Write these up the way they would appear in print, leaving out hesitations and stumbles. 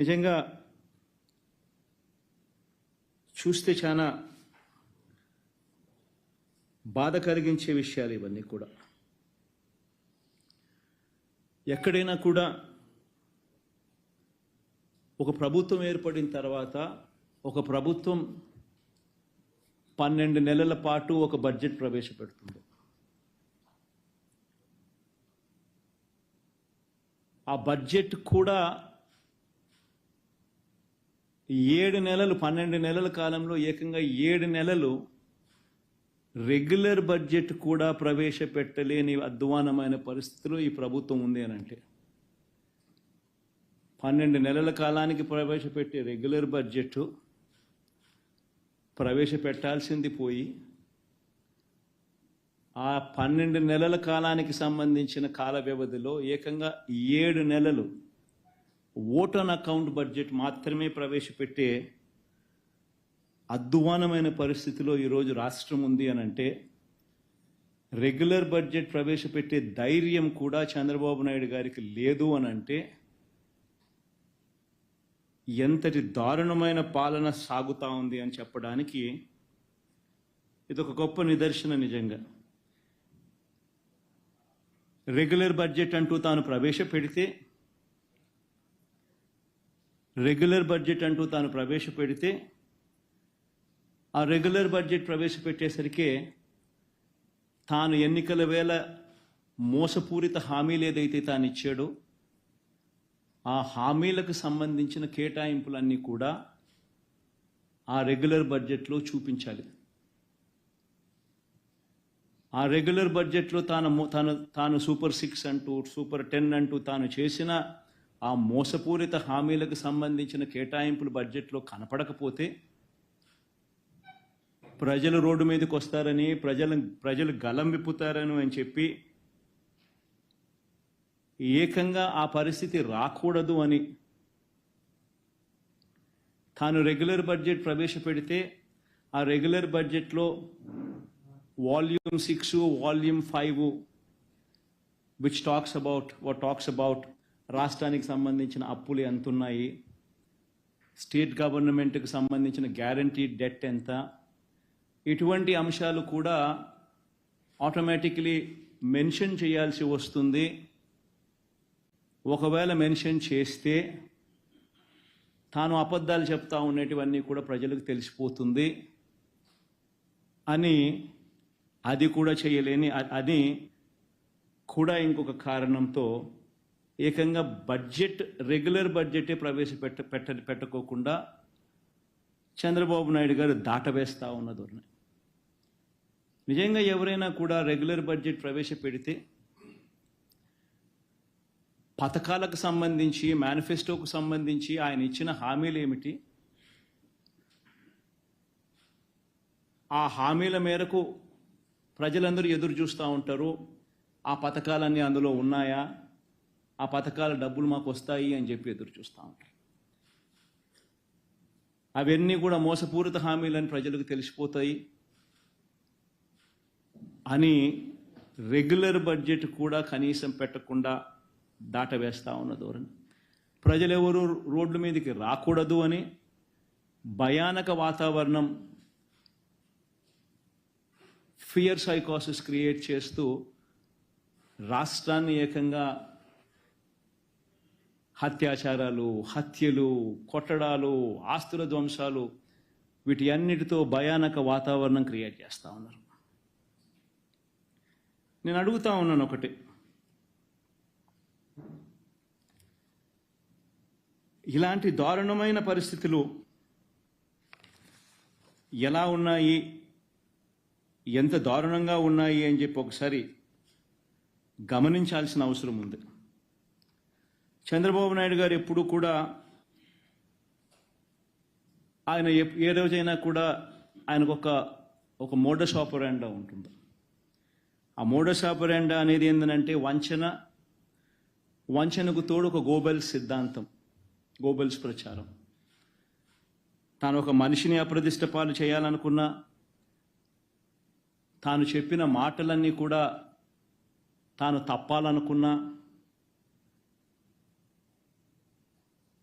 నిజంగా చూస్తే చాలా బాధ కలిగించే విషయాలు ఇవన్నీ కూడా. ఎక్కడైనా కూడా ఒక ప్రభుత్వం ఏర్పడిన తర్వాత ఒక ప్రభుత్వం 12 నెలల పాటు ఒక బడ్జెట్ ప్రవేశపెడుతుంది. ఆ బడ్జెట్ కూడా 7 నెలలు 12 నెలల కాలంలో ఏకంగా 7 నెలలు రెగ్యులర్ బడ్జెట్ కూడా ప్రవేశపెట్టలేని అధ్వానమైన పరిస్థితిలో ఈ ప్రభుత్వం ఉంది అని అంటే 12 నెలల కాలానికి ప్రవేశపెట్టే రెగ్యులర్ బడ్జెట్ ప్రవేశపెట్టాల్సింది పోయి ఆ 12 నెలల కాలానికి సంబంధించిన కాల వ్యవధిలో ఏకంగా 7 నెలలు ఓట్ ఆన్ అకౌంట్ బడ్జెట్ మాత్రమే ప్రవేశపెట్టే అధ్వానమైన పరిస్థితిలో ఈరోజు రాష్ట్రం ఉంది అని అంటే రెగ్యులర్ బడ్జెట్ ప్రవేశపెట్టే ధైర్యం కూడా చంద్రబాబు నాయుడు గారికి లేదు అని అంటే ఎంతటి దారుణమైన పాలన సాగుతూ ఉంది అని చెప్పడానికి ఇది ఒక గొప్ప నిదర్శన. నిజంగా రెగ్యులర్ బడ్జెట్ అంటూ తాను ప్రవేశపెడితే ఆ రెగ్యులర్ బడ్జెట్ ప్రవేశపెట్టేసరికి తాను ఎన్నికల వేళ మోసపూరిత హామీలు ఏదైతే తాను ఇచ్చాడో ఆ హామీలకు సంబంధించిన కేటాయింపులన్నీ కూడా ఆ రెగ్యులర్ బడ్జెట్లో చూపించాలి. ఆ రెగ్యులర్ బడ్జెట్లో తాను సూపర్ 6 అంటూ సూపర్ 10 అంటూ తాను చేసిన ఆ మోసపూరిత హామీలకు సంబంధించిన కేటాయింపులు బడ్జెట్లో కనపడకపోతే ప్రజలు రోడ్డు మీదకి వస్తారని ప్రజలు గలం విప్పుతారని అని చెప్పి ఏకంగా ఆ పరిస్థితి రాకూడదు అని తాను రెగ్యులర్ బడ్జెట్ ప్రవేశపెడితే ఆ రెగ్యులర్ బడ్జెట్లో volume 6 volume 5 which talks about రాష్ట్రానికి సంబంధించిన అప్పులు ఎంత ఉన్నాయి, స్టేట్ గవర్నమెంట్కి సంబంధించిన గ్యారంటీ డెట్ ఎంత, ఇటువంటి అంశాలు కూడా ఆటోమేటిక్లీ మెన్షన్ చేయాల్సి వస్తుంది. ఒకవేళ మెన్షన్ చేస్తే తాను అబద్ధాలు చెప్తా ఉండేటివన్నీ కూడా ప్రజలకు తెలిసిపోతుంది అని అది కూడా చేయలేని అని కూడా ఇంకొక కారణంతో ఏకంగా రెగ్యులర్ బడ్జెటే పెట్టకోకుండా చంద్రబాబు నాయుడు గారు దాటవేస్తూ ఉన్న ధోరణి. నిజంగా ఎవరైనా కూడా రెగ్యులర్ బడ్జెట్ ప్రవేశపెడితే పథకాలకు సంబంధించి మేనిఫెస్టోకు సంబంధించి ఆయన ఇచ్చిన హామీలు ఏమిటి, ఆ హామీల మేరకు ప్రజలందరూ ఎదురు చూస్తూ ఉంటారు. ఆ పథకాలన్నీ అందులో ఉన్నాయా, ఆ పథకాల డబ్బులు మాకు వస్తాయి అని చెప్పి ఎదురు చూస్తూ ఉంటారు. అవన్నీ కూడా మోసపూరిత హామీలని ప్రజలకు తెలిసిపోతాయి అని రెగ్యులర్ బడ్జెట్ కూడా కనీసం పెట్టకుండా దాటవేస్తూ ఉన్న ధోరణి. ప్రజలెవరూ రోడ్ల మీదకి రాకూడదు అని భయానక వాతావరణం, ఫియర్ సైకోసిస్ క్రియేట్ చేస్తూ రాష్ట్రాన్ని ఏకంగా అత్యాచారాలు, హత్యలు, కొట్టడాలు, ఆస్తుల ధ్వంసాలు వీటి అన్నిటితో భయానక వాతావరణం క్రియేట్ చేస్తూ ఉన్నారు. నేను అడుగుతా ఉన్నాను ఒకటి, ఇలాంటి దారుణమైన పరిస్థితులు ఎలా ఉన్నాయి, ఎంత దారుణంగా ఉన్నాయి అని చెప్పి ఒకసారి గమనించాల్సిన అవసరం ఉంది. చంద్రబాబు నాయుడు గారు ఎప్పుడు కూడా ఆయన ఏ రోజైనా కూడా ఆయనకు ఒక మోడస్ ఆపరాండా ఉంటుంది. ఆ మోడస్ ఆపరాండా అనేది ఏంటంటే వంచనకు తోడు ఒక గోబెల్స్ సిద్ధాంతం, గోబెల్స్ ప్రచారం. తాను ఒక మనిషిని అప్రదిష్ట పాలు చేయాలనుకున్నా, తాను చెప్పిన మాటలన్నీ కూడా తాను తప్పాలనుకున్నా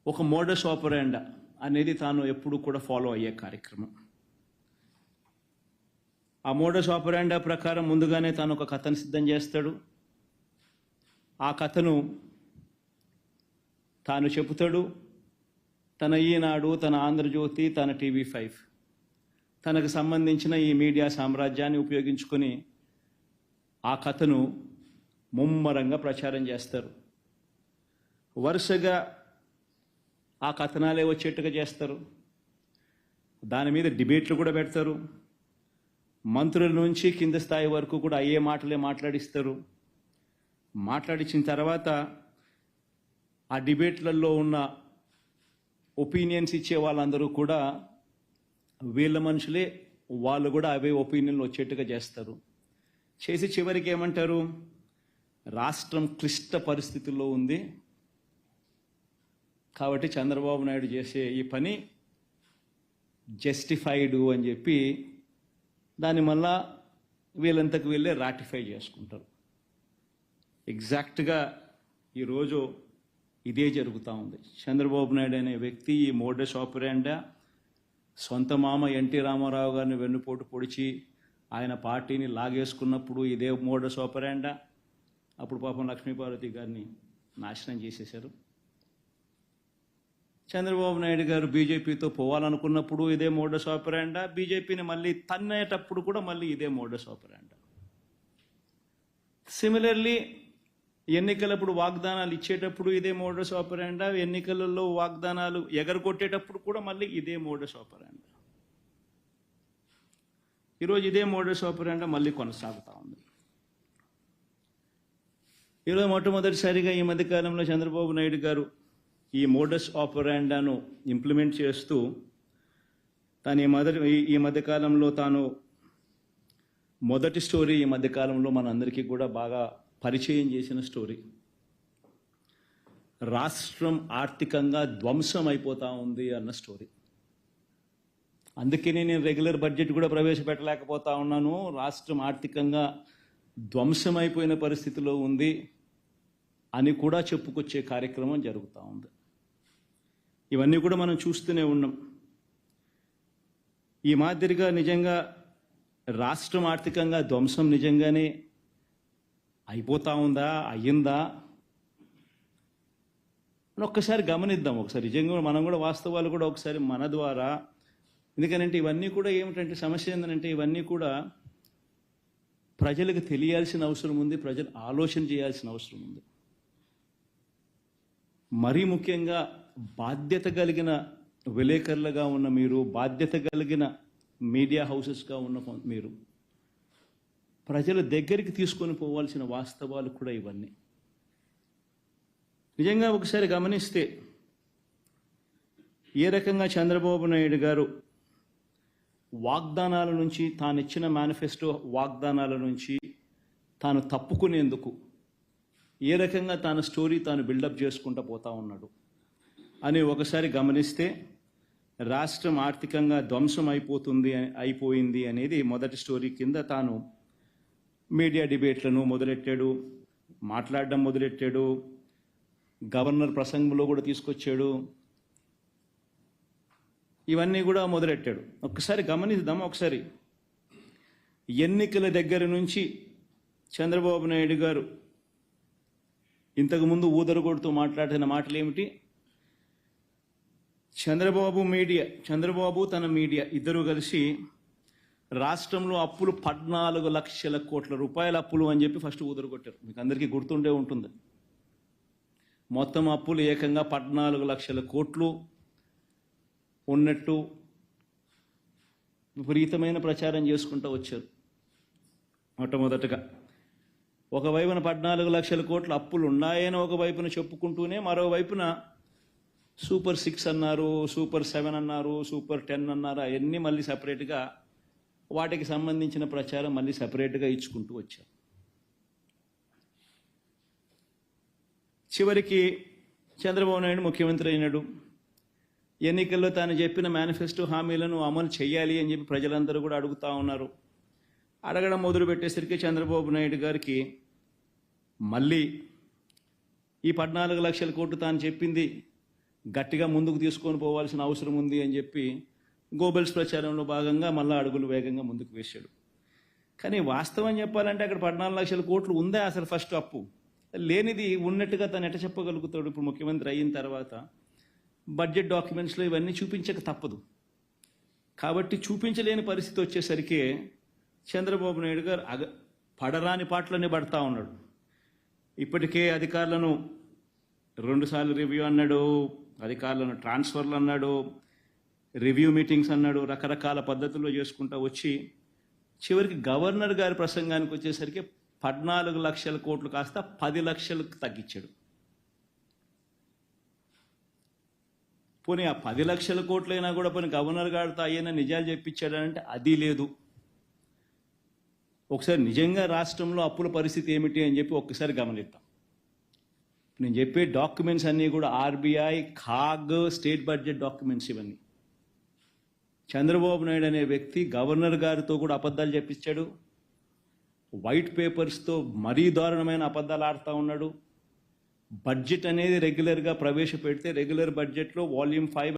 ఒక మోడస్ ఆపరాండా అనేది తాను ఎప్పుడు కూడా ఫాలో అయ్యే కార్యక్రమం. ఆ మోడస్ ఆపరాండా ప్రకారం ముందుగానే తాను ఒక కథను సిద్ధం చేస్తాడు. ఆ కథను తాను చెబుతాడు. తన ఈనాడు, తన ఆంధ్రజ్యోతి, తన TV5 తనకు సంబంధించిన ఈ మీడియా సామ్రాజ్యాన్ని ఉపయోగించుకొని ఆ కథను ముమ్మరంగా ప్రచారం చేస్తారు. వరుసగా ఆ కథనాలే వచ్చేట్టుగా చేస్తారు. దాని మీద డిబేట్లు కూడా పెడతారు. మంత్రుల నుంచి కింద స్థాయి వరకు కూడా అయ్యే మాటలే మాట్లాడిస్తారు. మాట్లాడించిన తర్వాత ఆ డిబేట్లలో ఉన్న ఒపీనియన్స్ ఇచ్చే వాళ్ళందరూ కూడా వీళ్ళ మనుషులే, వాళ్ళు కూడా అవే ఒపీనియన్లు వచ్చేట్టుగా చేస్తారు. చేసి చివరికి ఏమంటారు, రాష్ట్రం క్లిష్ట పరిస్థితుల్లో ఉంది కాబట్టి చంద్రబాబు నాయుడు చేసే ఈ పని జస్టిఫైడ్ అని చెప్పి దాన్ని మళ్ళా వీళ్ళంతకు వీళ్ళే రాటిఫై చేసుకుంటారు. ఎగ్జాక్ట్గా ఈరోజు ఇదే జరుగుతూ ఉంది. చంద్రబాబు నాయుడు అనే వ్యక్తి ఈ మోడస్ ఆపరాండా సొంత మామ ఎన్టీ రామారావు గారిని వెన్నుపోటు పొడిచి ఆయన పార్టీని లాగేసుకున్నప్పుడు ఇదే మోడస్ ఆపరాండా. అప్పుడు పాపం లక్ష్మీపార్వతి గారిని నాశనం చేసేశారు. చంద్రబాబు నాయుడు గారు బీజేపీతో పోవాలనుకున్నప్పుడు ఇదే మోడస్ ఆపరాండా. బీజేపీని మళ్ళీ తన్నేటప్పుడు కూడా మళ్ళీ ఇదే మోడస్ ఆపరాండా. సిమిలర్లీ ఎన్నికలప్పుడు వాగ్దానాలు ఇచ్చేటప్పుడు ఇదే మోడస్ ఆపరాండా. ఎన్నికలలో వాగ్దానాలు ఎగరగొట్టేటప్పుడు కూడా మళ్ళీ ఇదే మోడస్ ఆపరాండా. ఈరోజు ఇదే మోడస్ ఆపరాండా మళ్ళీ కొనసాగుతూ ఉంది. ఈరోజు మొట్టమొదటిసారిగా ఈ మధ్యకాలంలో చంద్రబాబు నాయుడు గారు ఈ మోడస్ ఆపరాండాను ఇంప్లిమెంట్ చేస్తూ తాను ఈ మధ్యకాలంలో తాను మొదటి స్టోరీ ఈ మధ్యకాలంలో మనందరికీ కూడా బాగా పరిచయం చేసిన స్టోరీ. రాష్ట్రం ఆర్థికంగా ధ్వంసం అయిపోతూ ఉంది అన్న స్టోరీ. అందుకనే నేను రెగ్యులర్ బడ్జెట్ కూడా ప్రవేశపెట్టలేకపోతా ఉన్నాను. రాష్ట్రం ఆర్థికంగా ధ్వంసమైపోయిన పరిస్థితిలో ఉంది అని కూడా చెప్పుకొచ్చే కార్యక్రమం జరుగుతూ ఉంది. ఇవన్నీ కూడా మనం చూస్తూనే ఉన్నాం. ఈ మాదిరిగా నిజంగా రాష్ట్రం ఆర్థికంగా ధ్వంసం నిజంగానే అయిపోతా ఉందా, అయ్యిందా అని ఒక్కసారి గమనిద్దాం. ఒకసారి నిజంగా మనం కూడా వాస్తవాలు కూడా ఒకసారి మన ద్వారా, ఎందుకనంటే ఇవన్నీ కూడా ఏమిటంటే సమస్య ఏంటంటే ఇవన్నీ కూడా ప్రజలకు తెలియాల్సిన అవసరం ఉంది, ప్రజలు ఆలోచన చేయాల్సిన అవసరం ఉంది. మరీ ముఖ్యంగా బాధ్యత కలిగిన విలేకరులుగా ఉన్న మీరు, బాధ్యత కలిగిన మీడియా హౌసెస్గా ఉన్న మీరు ప్రజల దగ్గరికి తీసుకొని పోవాల్సిన వాస్తవాలు కూడా ఇవన్నీ. నిజంగా ఒకసారి గమనిస్తే ఏ రకంగా చంద్రబాబు నాయుడు గారు వాగ్దానాల నుంచి, తాను ఇచ్చిన మేనిఫెస్టో వాగ్దానాల నుంచి తాను తప్పుకునేందుకు ఏ రకంగా తాను స్టోరీ తాను బిల్డప్ చేసుకుంటూ పోతా ఉన్నాడు అని ఒకసారి గమనిస్తే రాష్ట్రం ఆర్థికంగా ధ్వంసం అయిపోయింది అనేది మొదటి స్టోరీ కింద తాను మీడియా డిబేట్లను మొదలెట్టాడు, మాట్లాడడం మొదలెట్టాడు, గవర్నర్ ప్రసంగంలో కూడా తీసుకొచ్చాడు, ఇవన్నీ కూడా మొదలెట్టాడు. ఒక్కసారి గమనిద్దాం. ఒకసారి ఎన్నికల దగ్గర నుంచి చంద్రబాబు నాయుడు గారు ఇంతకుముందు ఊదరగొడుతూ మాట్లాడిన మాటలు ఏమిటి? చంద్రబాబు తన మీడియా ఇద్దరు కలిసి రాష్ట్రంలో అప్పులు 14 లక్షల కోట్ల రూపాయల అప్పులు అని చెప్పి ఫస్ట్ ఊదరగొట్టారు. మీకు అందరికీ గుర్తుండే ఉంటుంది. మొత్తం అప్పులు ఏకంగా 14 లక్షల కోట్లు ఉన్నట్టు విపరీతమైన ప్రచారం చేసుకుంటూ వచ్చారు. మొట్టమొదటగా ఒకవైపున 14 లక్షల కోట్ల అప్పులు ఉన్నాయని ఒకవైపున చెప్పుకుంటూనే మరోవైపున సూపర్ 6 అన్నారు, సూపర్ 7 అన్నారు, సూపర్ 10 అన్నారు. అవన్నీ మళ్ళీ సపరేట్గా వాటికి సంబంధించిన ప్రచారం మళ్ళీ సపరేట్గా ఇచ్చుకుంటూ వచ్చారు. చివరికి చంద్రబాబు నాయుడు ముఖ్యమంత్రి అయినాడు. ఎన్నికల్లో తాను చెప్పిన మేనిఫెస్టో హామీలను అమలు చేయాలి అని చెప్పి ప్రజలందరూ కూడా అడుగుతూ ఉన్నారు. అడగడం మొదలుపెట్టేసరికి చంద్రబాబు నాయుడు గారికి మళ్ళీ ఈ 14 లక్షల కోట్లు తాను చెప్పింది గట్టిగా ముందుకు తీసుకొని పోవాల్సిన అవసరం ఉంది అని చెప్పి గోబెల్స్ ప్రచారంలో భాగంగా మళ్ళీ అడుగులు వేగంగా ముందుకు వేశాడు. కానీ వాస్తవం చెప్పాలంటే అక్కడ 14 లక్షల కోట్లు ఉందా అసలు ఫస్ట్ అప్పు? లేనిది ఉన్నట్టుగా తను ఎట చెప్పగలుగుతాడు? ఇప్పుడు ముఖ్యమంత్రి అయిన తర్వాత బడ్జెట్ డాక్యుమెంట్స్లో ఇవన్నీ చూపించక తప్పదు. కాబట్టి చూపించలేని పరిస్థితి వచ్చేసరికి చంద్రబాబు నాయుడు గారు పడరాని పాటలనే పడతా ఉన్నాడు. ఇప్పటికే అధికారులను 2 సార్లు రివ్యూ అన్నాడు, అధికారులను ట్రాన్స్ఫర్లు అన్నాడు, రివ్యూ మీటింగ్స్ అన్నాడు, రకరకాల పద్ధతుల్లో చేసుకుంటూ వచ్చి చివరికి గవర్నర్ గారి ప్రసంగానికి వచ్చేసరికి 14 లక్షల కోట్లు కాస్త 10 లక్షలకు తగ్గించాడు. పోనీ ఆ 10 లక్షల కోట్లైనా కూడా పోనీ గవర్నర్ గారితో అయ్యన నిజాలు చెప్పించాడంటే అది లేదు. ఒకసారి నిజంగా రాష్ట్రంలో అప్పుల పరిస్థితి ఏమిటి అని చెప్పి ఒక్కసారి గమనిద్దాం. నేను చెప్పే డాక్యుమెంట్స్ అన్నీ కూడా ఆర్బీఐ, ఖాగ్, స్టేట్ బడ్జెట్ డాక్యుమెంట్స్ ఇవన్నీ. చంద్రబాబు నాయుడు అనే వ్యక్తి గవర్నర్ గారితో కూడా అబద్ధాలు చెప్పించాడు, వైట్ పేపర్స్తో మరీ దారుణమైన అబద్ధాలు ఆడుతూ ఉన్నాడు. బడ్జెట్ అనేది రెగ్యులర్గా ప్రవేశపెడితే రెగ్యులర్ బడ్జెట్లో వాల్యూమ్ 5